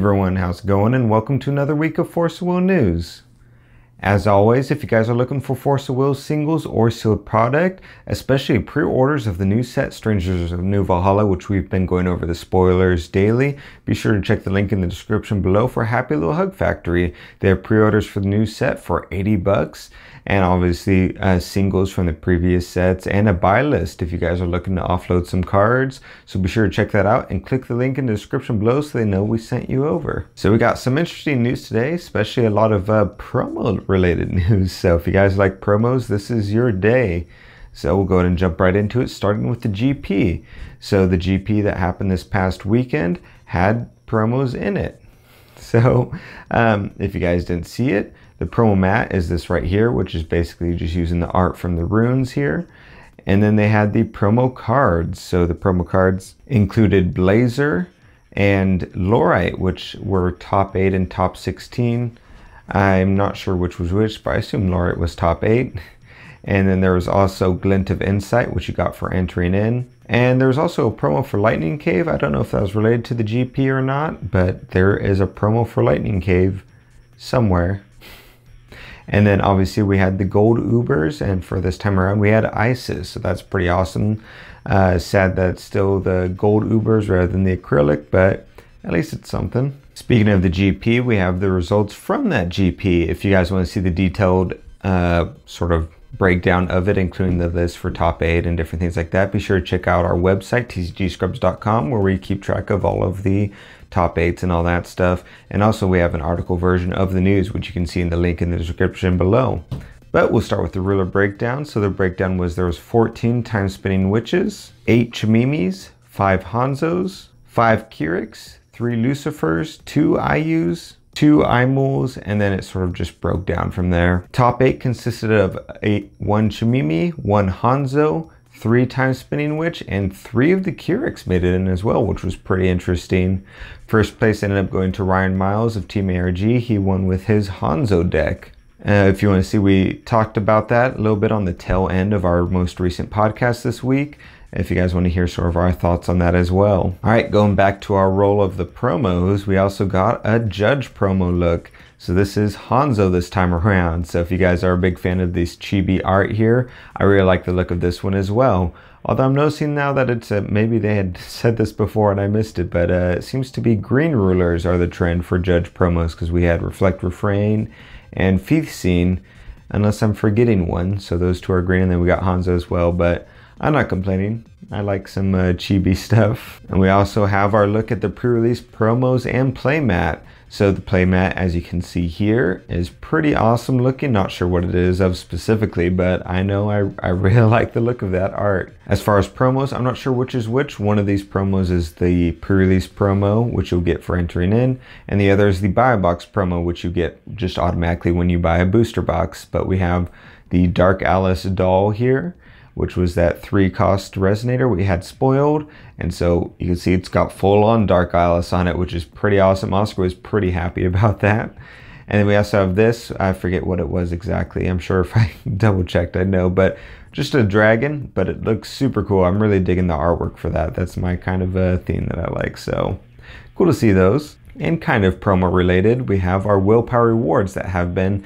everyone, how's it going? And welcome to another week of Force of Will news. As always, if you guys are looking for Force of Will singles or sealed product, especially pre-orders of the new set Strangers of New Valhalla, which we've been going over the spoilers daily, be sure to check the link in the description below for Happy Little Hug Factory. They have pre-orders for the new set for 80 bucks. And obviously singles from the previous sets and a buy list if you guys are looking to offload some cards. So be sure to check that out and click the link in the description below so they know we sent you over. So we got some interesting news today, especially a lot of promo related news. So if you guys like promos, this is your day. So we'll go ahead and jump right into it, starting with the GP. So the GP that happened this past weekend had promos in it. So if you guys didn't see it, the promo mat is this right here, which is basically just using the art from the runes here. And then they had the promo cards. So the promo cards included Blazer and Lorite, which were top 8 and top 16. I'm not sure which was which, but I assume Lorite was top 8. And then there was also Glint of Insight, which you got for entering in. And there's also a promo for Lightning Cave. I don't know if that was related to the GP or not, but there is a promo for Lightning Cave somewhere. And then obviously we had the gold Ubers, and for this time around we had Isis, so that's pretty awesome. Sad that it's still the gold Ubers rather than the acrylic, but at least it's something. Speaking of the GP, we have the results from that GP. If you guys want to see the detailed sort of breakdown of it, including the list for top 8 and different things like that, be sure to check out our website, tcgscrubs.com, where we keep track of all of the top 8s and all that stuff. And also we have an article version of the news, which you can see in the link in the description below. But we'll start with the ruler breakdown. So the breakdown was there was 14 time spinning witches, 8 Chimimis, 5 Hanzos, 5 Kyrix, 3 Lucifers, 2 Ayus, 2 Imuls, and then it sort of just broke down from there. Top 8 consisted of 1 Chimimi, 1 Hanzo, 3 time spinning witch, and 3 of the Kyrix made it in as well, which was pretty interesting. First place ended up going to Ryan Miles of Team ARG. He won with his Hanzo deck. If you want to see, we talked about that a little bit on the tail end of our most recent podcast this week, if you guys want to hear sort of our thoughts on that as well. All right, going back to our roll of the promos, we also got a Judge promo look. So this is Hanzo this time around. So if you guys are a big fan of this chibi art here, I really like the look of this one as well. Although I'm noticing now that it's maybe they had said this before and I missed it, but it seems to be green rulers are the trend for Judge promos, because we had Reflect Refrain and Thief Scene, unless I'm forgetting one. So those 2 are green, and then we got Hanzo as well, but I'm not complaining. I like some chibi stuff. And we also have our look at the pre-release promos and playmat. So the playmat, as you can see here, is pretty awesome looking. Not sure what it is of specifically, but I know I really like the look of that art. As far as promos, I'm not sure which is which. One of these promos is the pre-release promo, which you'll get for entering in, and the other is the buy a box promo, which you get just automatically when you buy a booster box. But we have the Dark Alice doll here, which was that 3-cost resonator we had spoiled. And so you can see it's got full-on Dark Alice on it, which is pretty awesome. Oscar was pretty happy about that. And then we also have this, I forget what it was exactly. I'm sure if I double checked I'd know, but just a dragon, but it looks super cool. I'm really digging the artwork for that. That's my kind of theme that I like, so cool to see those. And kind of promo related, we have our Willpower Rewards that have been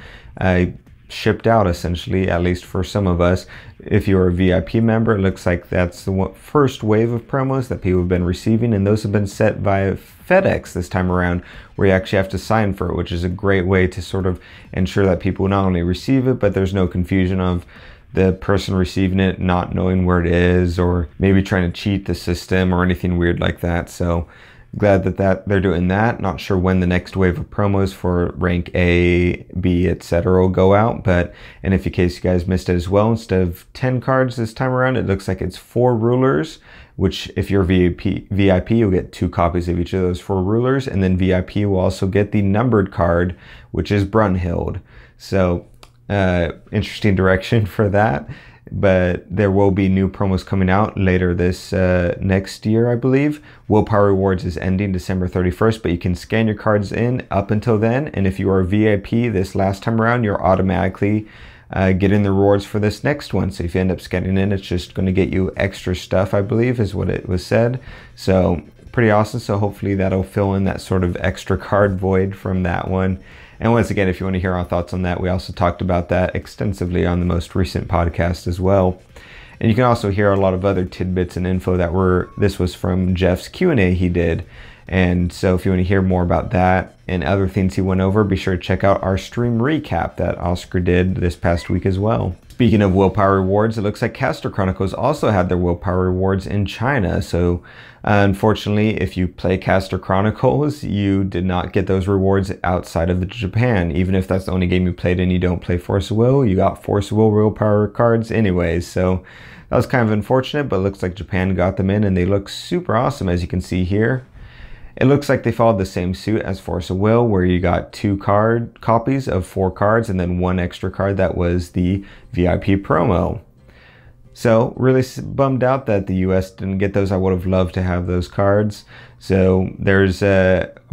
shipped out, essentially, at least for some of us. If you're a VIP member, it looks like that's the first wave of promos that people have been receiving, and those have been set via FedEx this time around, where you actually have to sign for it, which is a great way to sort of ensure that people not only receive it, but there's no confusion of the person receiving it not knowing where it is, or maybe trying to cheat the system or anything weird like that. So glad that they're doing that. Not sure when the next wave of promos for rank A, B, etc. will go out, but and if in case you guys missed it as well, instead of 10 cards this time around, it looks like it's 4 rulers, which if you're VIP, you'll get 2 copies of each of those 4 rulers, and then VIP will also get the numbered card, which is Brunhild. So interesting direction for that. But there will be new promos coming out later this next year, I believe. Willpower Rewards is ending December 31st, but you can scan your cards in up until then. And if you are a VIP this last time around, you're automatically getting the rewards for this next one. So if you end up scanning in, it's just going to get you extra stuff, I believe is what it was said. So pretty awesome. So hopefully that'll fill in that sort of extra card void from that one. And once again, if you want to hear our thoughts on that, we also talked about that extensively on the most recent podcast as well. And you can also hear a lot of other tidbits and info this was from Jeff's Q&A he did. And so if you want to hear more about that and other things he went over, be sure to check out our stream recap that Oscar did this past week as well. Speaking of Willpower Rewards, it looks like Caster Chronicles also had their Willpower Rewards in China. So unfortunately, if you play Caster Chronicles, you did not get those rewards outside of Japan. Even if that's the only game you played and you don't play Force of Will, you got Force of Will Willpower cards anyways. So that was kind of unfortunate, but it looks like Japan got them in and they look super awesome, as you can see here. It looks like they followed the same suit as Force of Will, where you got 2 copies of 4 cards and then 1 extra card that was the VIP promo. So really bummed out that the US didn't get those. I would have loved to have those cards. So there's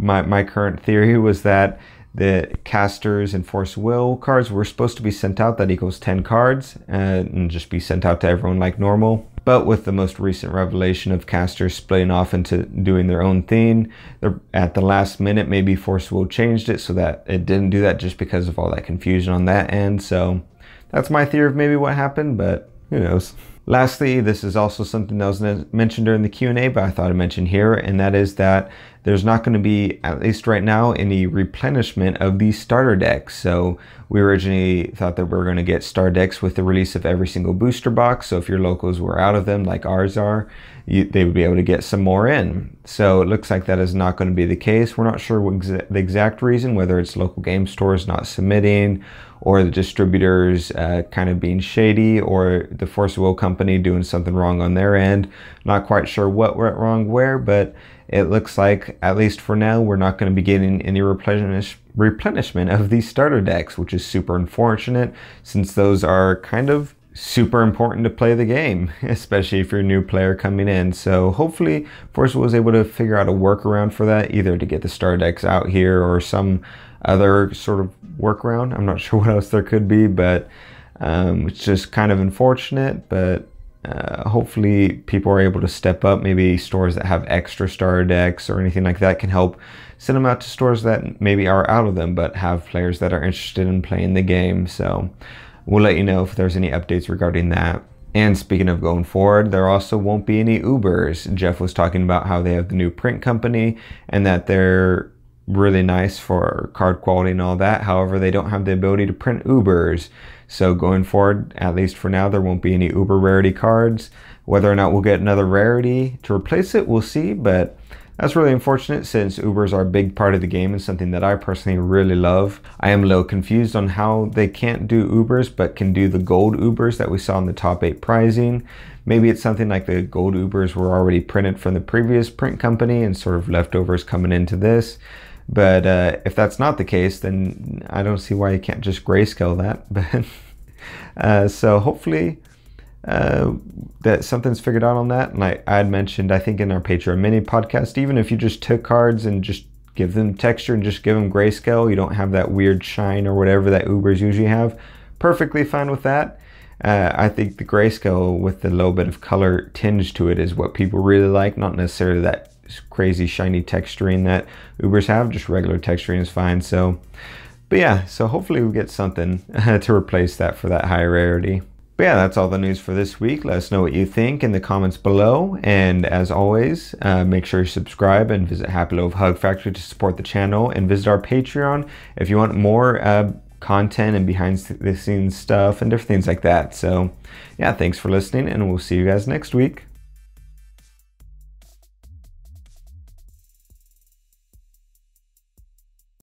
my current theory was that the casters and Force of Will cards were supposed to be sent out, that equals 10 cards, and just be sent out to everyone like normal. But with the most recent revelation of casters splitting off into doing their own thing, at the last minute, maybe Force of Will changed it so that it didn't do that, just because of all that confusion on that end. So that's my theory of maybe what happened, but who knows. Lastly, this is also something that was mentioned during the Q&A, but I thought I'd mention here, and that is that there's not going to be, at least right now, any replenishment of these starter decks. So we originally thought that we were going to get starter decks with the release of every single booster box. So if your locals were out of them, like ours are, they would be able to get some more in. So it looks like that is not going to be the case. We're not sure the exact reason, whether it's local game stores not submitting, or the distributors kind of being shady, or the Force of Will company doing something wrong on their end. Not quite sure what went wrong where, but it looks like, at least for now, we're not going to be getting any replenishment of these starter decks, which is super unfortunate, since those are kind of super important to play the game, especially if you're a new player coming in. So hopefully Force was able to figure out a workaround for that, either to get the starter decks out here or some other sort of workaround. I'm not sure what else there could be, but it's just kind of unfortunate. But hopefully people are able to step up. Maybe stores that have extra starter decks or anything like that can help send them out to stores that maybe are out of them but have players that are interested in playing the game. So we'll let you know if there's any updates regarding that. And speaking of going forward, there also won't be any Ubers. Jeff was talking about how they have the new print company and that they're really nice for card quality and all that. However, they don't have the ability to print Ubers. So going forward, at least for now, there won't be any Uber rarity cards. Whether or not we'll get another rarity to replace it, we'll see. But that's really unfortunate, since Ubers are a big part of the game and something that I personally really love. I am a little confused on how they can't do Ubers but can do the gold Ubers that we saw in the top 8 prizing. Maybe it's something like the gold Ubers were already printed from the previous print company and sort of leftovers coming into this. But if that's not the case, then I don't see why you can't just grayscale that. But so hopefully that something's figured out on that. And I had mentioned, I think in our Patreon mini podcast, even if you just took cards and just give them texture and just give them grayscale, you don't have that weird shine or whatever that Ubers usually have, perfectly fine with that. I think the grayscale with the little bit of color tinge to it is what people really like, not necessarily that crazy shiny texturing that Ubers have. Just regular texturing is fine. So, but yeah, so hopefully we get something to replace that for that high rarity. But yeah, that's all the news for this week. Let us know what you think in the comments below. And as always, make sure you subscribe and visit Happy Little Hug Factory to support the channel, and visit our Patreon if you want more content and behind the scenes stuff and different things like that. So yeah, thanks for listening, and we'll see you guys next week.